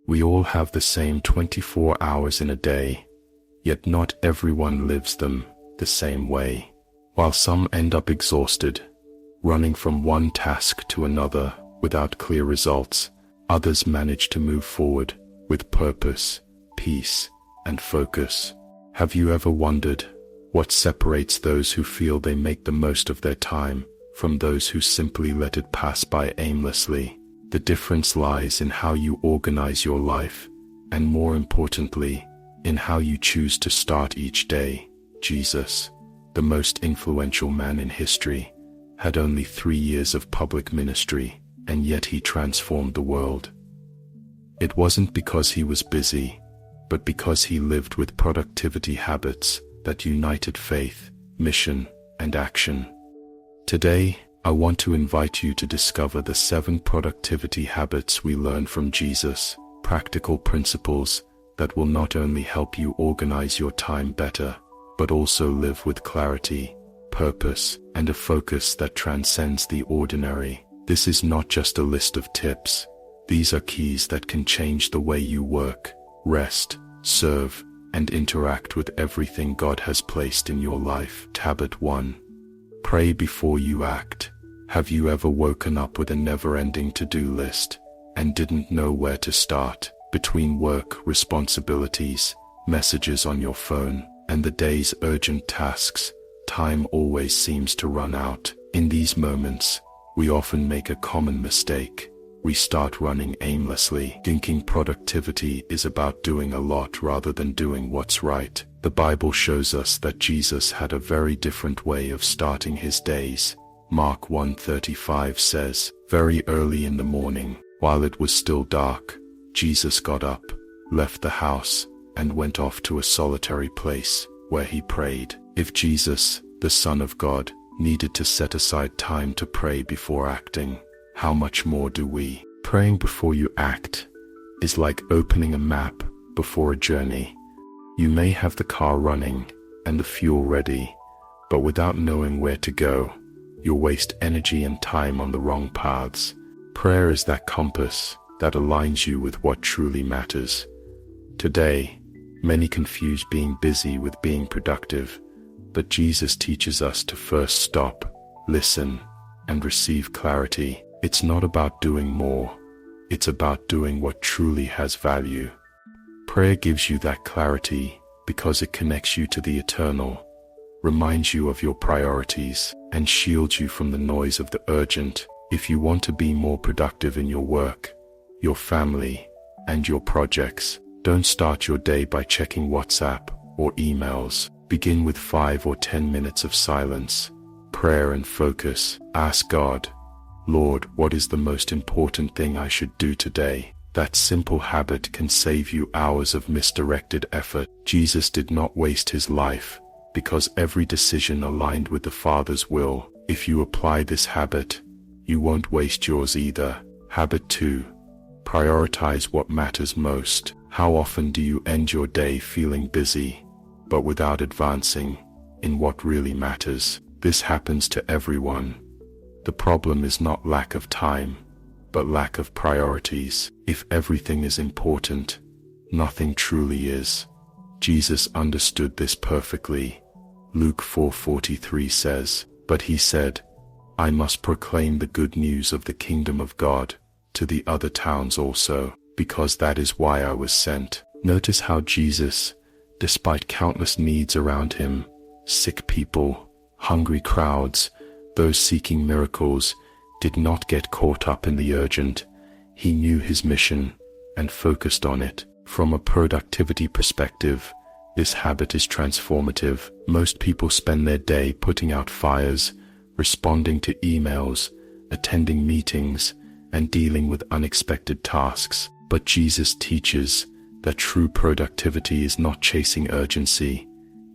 We all have the same 24 hours in a day, yet not everyone lives them the same way. While some end up exhausted, running from one task to another without clear results, others manage to move forward with purpose, peace, and focus. Have you ever wondered what separates those who feel they make the most of their time from those who simply let it pass by aimlessly? The difference lies in how you organize your life, and more importantly, in how you choose to start each day. Jesus, the most influential man in history, had only 3 years of public ministry, and yet he transformed the world. It wasn't because he was busy, but because he lived with productivity habits that united faith, mission, and action. Today, I want to invite you to discover the 7 productivity habits we learned from Jesus, practical principles that will not only help you organize your time better, but also live with clarity, purpose, and a focus that transcends the ordinary. This is not just a list of tips. These are keys that can change the way you work, rest, serve, and interact with everything God has placed in your life. Habit 1. Pray before you act. Have you ever woken up with a never-ending to-do list and didn't know where to start? Between work responsibilities, messages on your phone, and the day's urgent tasks, time always seems to run out. In these moments, we often make a common mistake. We start running aimlessly, thinking productivity is about doing a lot rather than doing what's right. The Bible shows us that Jesus had a very different way of starting his days. Mark 1:35 says, "Very early in the morning, while it was still dark, Jesus got up, left the house, and went off to a solitary place, where he prayed." If Jesus, the Son of God, needed to set aside time to pray before acting, how much more do we? Praying before you act is like opening a map before a journey. You may have the car running and the fuel ready, but without knowing where to go, you'll waste energy and time on the wrong paths. Prayer is that compass that aligns you with what truly matters. Today, many confuse being busy with being productive, but Jesus teaches us to first stop, listen, and receive clarity. It's not about doing more, it's about doing what truly has value. Prayer gives you that clarity because it connects you to the eternal, reminds you of your priorities, and shields you from the noise of the urgent. If you want to be more productive in your work, your family, and your projects, don't start your day by checking WhatsApp or emails. Begin with 5 or 10 minutes of silence, prayer, and focus. Ask God, "Lord, what is the most important thing I should do today?" That simple habit can save you hours of misdirected effort. Jesus did not waste his life because every decision aligned with the Father's will. If you apply this habit, you won't waste yours either. Habit 2. Prioritize what matters most. How often do you end your day feeling busy, but without advancing in what really matters? This happens to everyone. The problem is not lack of time, but lack of priorities. If everything is important, nothing truly is. Jesus understood this perfectly. Luke 4:43 says, "But he said, I must proclaim the good news of the kingdom of God to the other towns also, because that is why I was sent." Notice how Jesus, despite countless needs around him, sick people, hungry crowds, those seeking miracles, did not get caught up in the urgent. He knew his mission and focused on it. From a productivity perspective, this habit is transformative. Most people spend their day putting out fires, responding to emails, attending meetings, and dealing with unexpected tasks. But Jesus teaches that true productivity is not chasing urgency,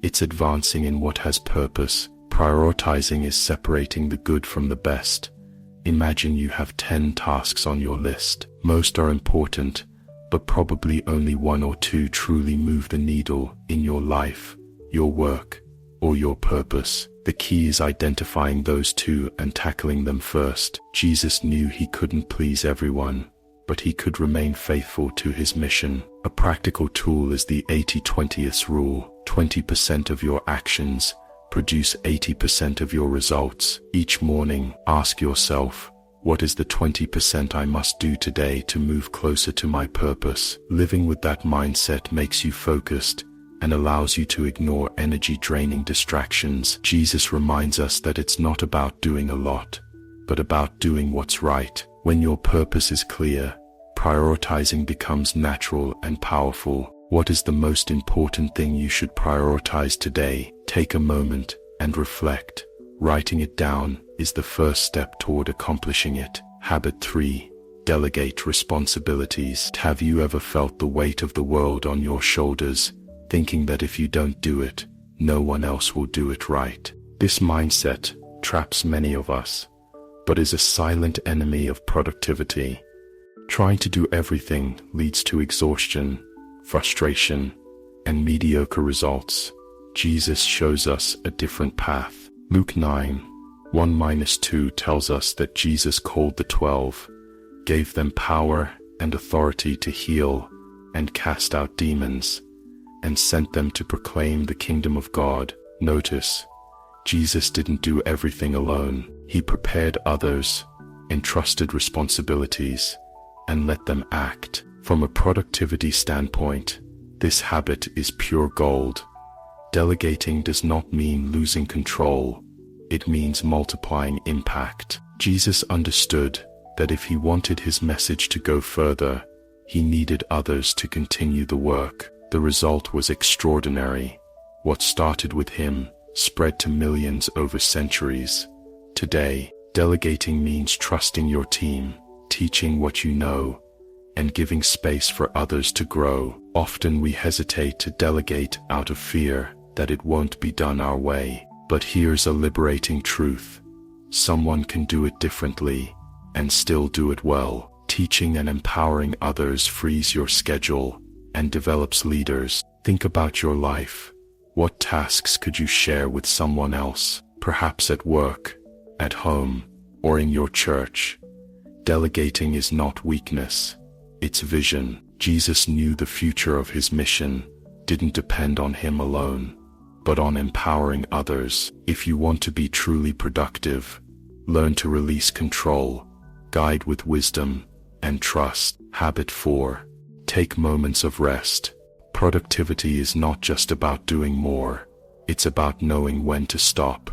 it's advancing in what has purpose. Prioritizing is separating the good from the best. Imagine you have 10 tasks on your list. Most are important, but probably only 1 or 2 truly move the needle in your life, your work, or your purpose. The key is identifying those 2 and tackling them first. Jesus knew he couldn't please everyone, but he could remain faithful to his mission. A practical tool is the 80-20 rule. 20% of your actions produce 80% of your results. Each morning, ask yourself, what is the 20% I must do today to move closer to my purpose? Living with that mindset makes you focused and allows you to ignore energy-draining distractions. Jesus reminds us that it's not about doing a lot, but about doing what's right. When your purpose is clear, prioritizing becomes natural and powerful. What is the most important thing you should prioritize today? Take a moment and reflect. Writing it down is the first step toward accomplishing it. Habit 3. Delegate responsibilities. Have you ever felt the weight of the world on your shoulders, thinking that if you don't do it, no one else will do it right? This mindset traps many of us, but is a silent enemy of productivity. Trying to do everything leads to exhaustion, frustration, and mediocre results. Jesus shows us a different path. Luke 9:1-2 tells us that Jesus called the 12, gave them power and authority to heal and cast out demons, and sent them to proclaim the kingdom of God. Notice, Jesus didn't do everything alone. He prepared others, entrusted responsibilities, and let them act. From a productivity standpoint, this habit is pure gold. Delegating does not mean losing control. It means multiplying impact. Jesus understood that if he wanted his message to go further, he needed others to continue the work. The result was extraordinary. What started with him spread to millions over centuries. Today, delegating means trusting your team, teaching what you know, and giving space for others to grow. Often we hesitate to delegate out of fear that it won't be done our way. But here's a liberating truth. Someone can do it differently and still do it well. Teaching and empowering others frees your schedule and develops leaders. Think about your life. What tasks could you share with someone else? Perhaps at work, at home, or in your church. Delegating is not weakness, it's vision. Jesus knew the future of his mission didn't depend on him alone, but on empowering others. If you want to be truly productive, learn to release control, guide with wisdom, and trust. Habit 4. Take moments of rest. Productivity is not just about doing more, it's about knowing when to stop.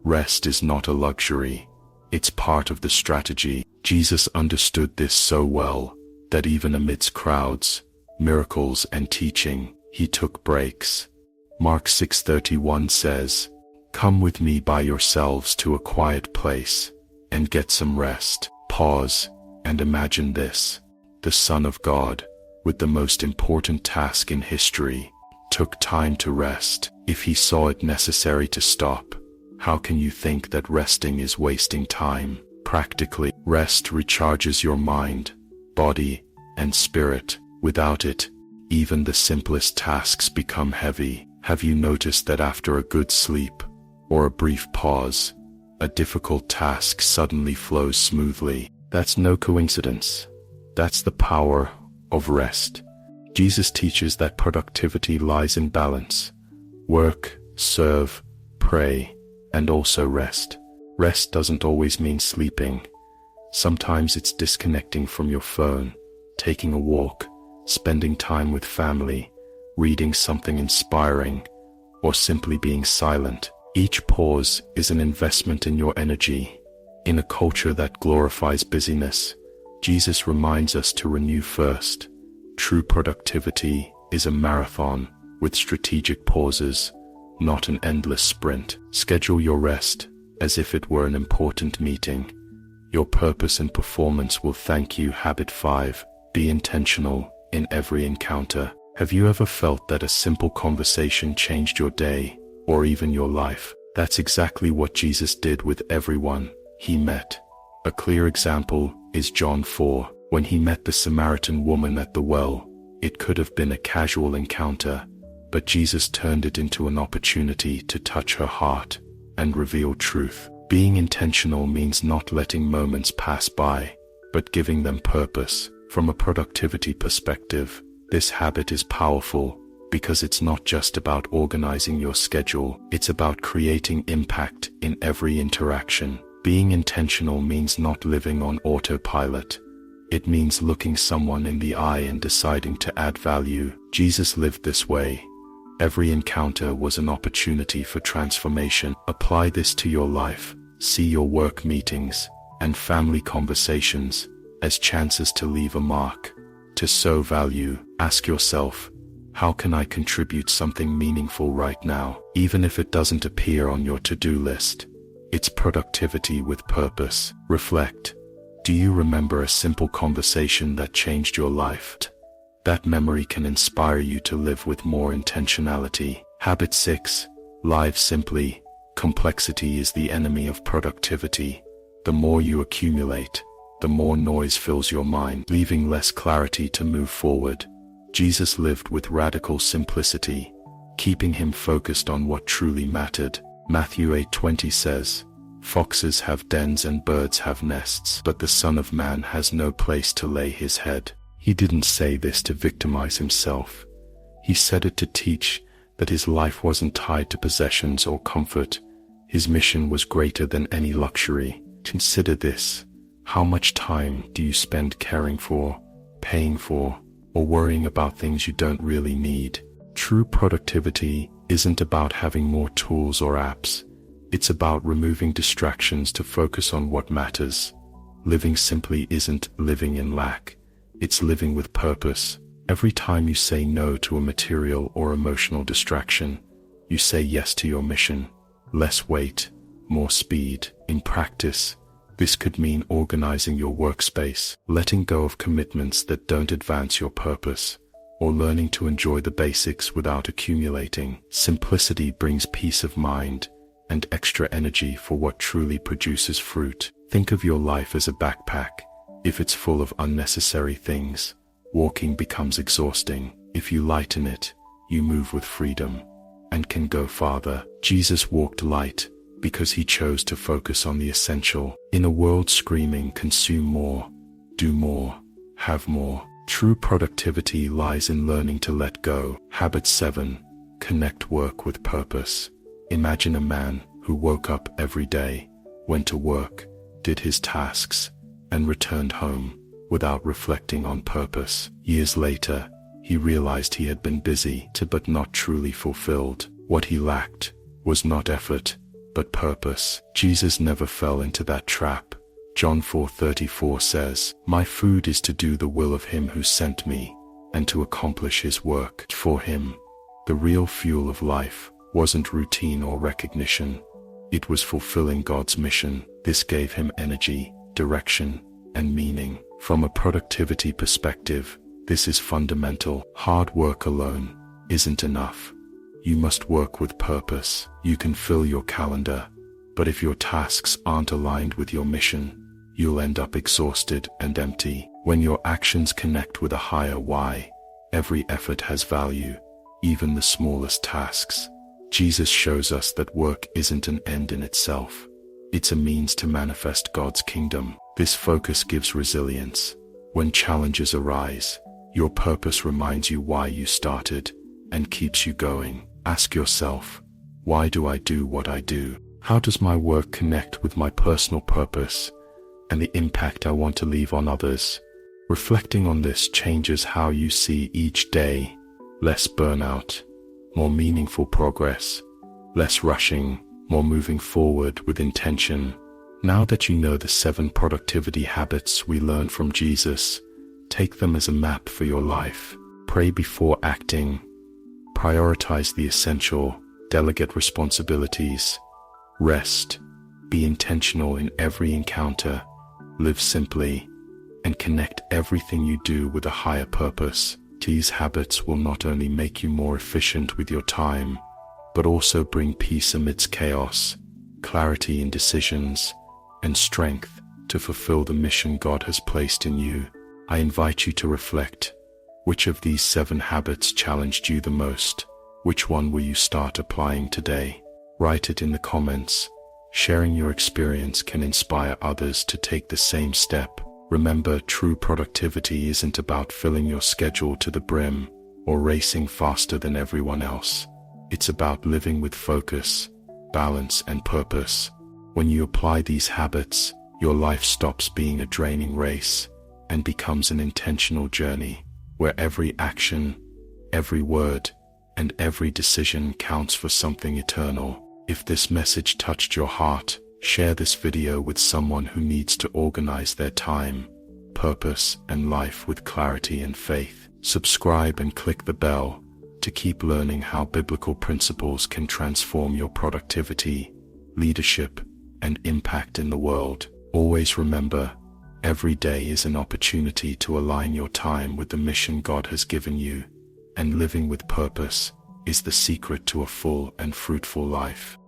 Rest is not a luxury, it's part of the strategy. Jesus understood this so well that even amidst crowds, miracles, and teaching, he took breaks. Mark 6:31 says, "Come with me by yourselves to a quiet place and get some rest." Pause and imagine this. The Son of God, with the most important task in history, took time to rest. If he saw it necessary to stop, how can you think that resting is wasting time? Practically, rest recharges your mind, body, and spirit. Without it, even the simplest tasks become heavy. Have you noticed that after a good sleep, or a brief pause, a difficult task suddenly flows smoothly? That's no coincidence. That's the power of rest. Jesus teaches that productivity lies in balance. Work, serve, pray, and also rest. Rest doesn't always mean sleeping. Sometimes it's disconnecting from your phone, taking a walk, spending time with family, reading something inspiring, or simply being silent. Each pause is an investment in your energy. In a culture that glorifies busyness, Jesus reminds us to renew first. True productivity is a marathon with strategic pauses, not an endless sprint. Schedule your rest as if it were an important meeting. Your purpose and performance will thank you. Habit 5. Be intentional in every encounter. Have you ever felt that a simple conversation changed your day, or even your life? That's exactly what Jesus did with everyone he met. A clear example is John 4. When he met the Samaritan woman at the well, it could have been a casual encounter, but Jesus turned it into an opportunity to touch her heart and reveal truth. Being intentional means not letting moments pass by, but giving them purpose. From a productivity perspective, this habit is powerful because it's not just about organizing your schedule, it's about creating impact in every interaction. Being intentional means not living on autopilot. It means looking someone in the eye and deciding to add value. Jesus lived this way. Every encounter was an opportunity for transformation. Apply this to your life. See your work meetings and family conversations as chances to leave a mark, to sow value. Ask yourself, how can I contribute something meaningful right now? Even if it doesn't appear on your to-do list, it's productivity with purpose. Reflect. Do you remember a simple conversation that changed your life? That memory can inspire you to live with more intentionality. Habit 6. Live simply. Complexity is the enemy of productivity. The more you accumulate, the more noise fills your mind, leaving less clarity to move forward. Jesus lived with radical simplicity, keeping him focused on what truly mattered. Matthew 8:20 says, "Foxes have dens and birds have nests, but the Son of Man has no place to lay his head." He didn't say this to victimize himself. He said it to teach that his life wasn't tied to possessions or comfort. His mission was greater than any luxury. Consider this. How much time do you spend caring for, paying for, or worrying about things you don't really need? True productivity isn't about having more tools or apps. It's about removing distractions to focus on what matters. Living simply isn't living in lack. It's living with purpose. Every time you say no to a material or emotional distraction, you say yes to your mission. Less weight, more speed. In practice, this could mean organizing your workspace, letting go of commitments that don't advance your purpose, or learning to enjoy the basics without accumulating. Simplicity brings peace of mind and extra energy for what truly produces fruit. Think of your life as a backpack. If it's full of unnecessary things, walking becomes exhausting. If you lighten it, you move with freedom and can go farther. Jesus walked light because he chose to focus on the essential. In a world screaming, consume more, do more, have more, true productivity lies in learning to let go. Habit 7. Connect work with purpose. Imagine a man who woke up every day, went to work, did his tasks, and returned home without reflecting on purpose. Years later, he realized he had been busy but not truly fulfilled. What he lacked was not effort, but purpose. Jesus never fell into that trap. John 4:34 says, "My food is to do the will of him who sent me, and to accomplish his work." For him, the real fuel of life wasn't routine or recognition. It was fulfilling God's mission. This gave him energy, direction, and meaning. From a productivity perspective, this is fundamental. Hard work alone isn't enough. You must work with purpose. You can fill your calendar, but if your tasks aren't aligned with your mission, you'll end up exhausted and empty. When your actions connect with a higher why, every effort has value, even the smallest tasks. Jesus shows us that work isn't an end in itself. It's a means to manifest God's kingdom. This focus gives resilience. When challenges arise, your purpose reminds you why you started and keeps you going. Ask yourself, why do I do what I do? How does my work connect with my personal purpose and the impact I want to leave on others? Reflecting on this changes how you see each day. Less burnout, more meaningful progress, less rushing, more moving forward with intention. Now that you know the 7 productivity habits we learned from Jesus, take them as a map for your life. Pray before acting. Prioritize the essential. Delegate responsibilities. Rest. Be intentional in every encounter. Live simply. And connect everything you do with a higher purpose. These habits will not only make you more efficient with your time, but also bring peace amidst chaos, clarity in decisions, and strength to fulfill the mission God has placed in you. I invite you to reflect. Which of these 7 habits challenged you the most? Which one will you start applying today? Write it in the comments. Sharing your experience can inspire others to take the same step. Remember, true productivity isn't about filling your schedule to the brim or racing faster than everyone else. It's about living with focus, balance, and purpose. When you apply these habits, your life stops being a draining race and becomes an intentional journey where every action, every word, and every decision counts for something eternal. If this message touched your heart, share this video with someone who needs to organize their time, purpose, and life with clarity and faith. Subscribe and click the bell to keep learning how biblical principles can transform your productivity, leadership, and impact in the world. Always remember, every day is an opportunity to align your time with the mission God has given you, and living with purpose is the secret to a full and fruitful life.